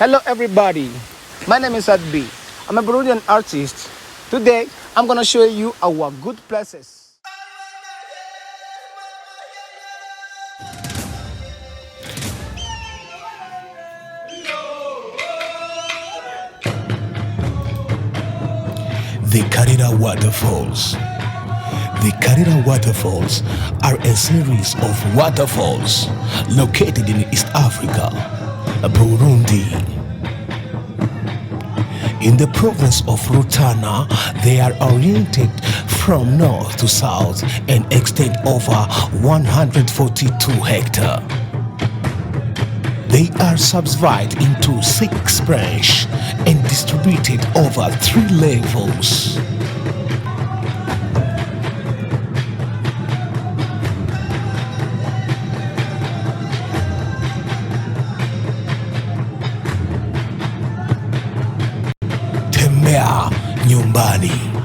Hello everybody, my name is Adbi. I'm a Burundian artist. Today, I'm gonna show you our good places. The Karera Waterfalls. The Karera Waterfalls are a series of waterfalls located in East Africa, Burundi. In the province of Rutana, they are oriented from north to south and extend over 142 hectares. They are subdivided into 6 branches and distributed over 3 levels. Tembea Nyumbani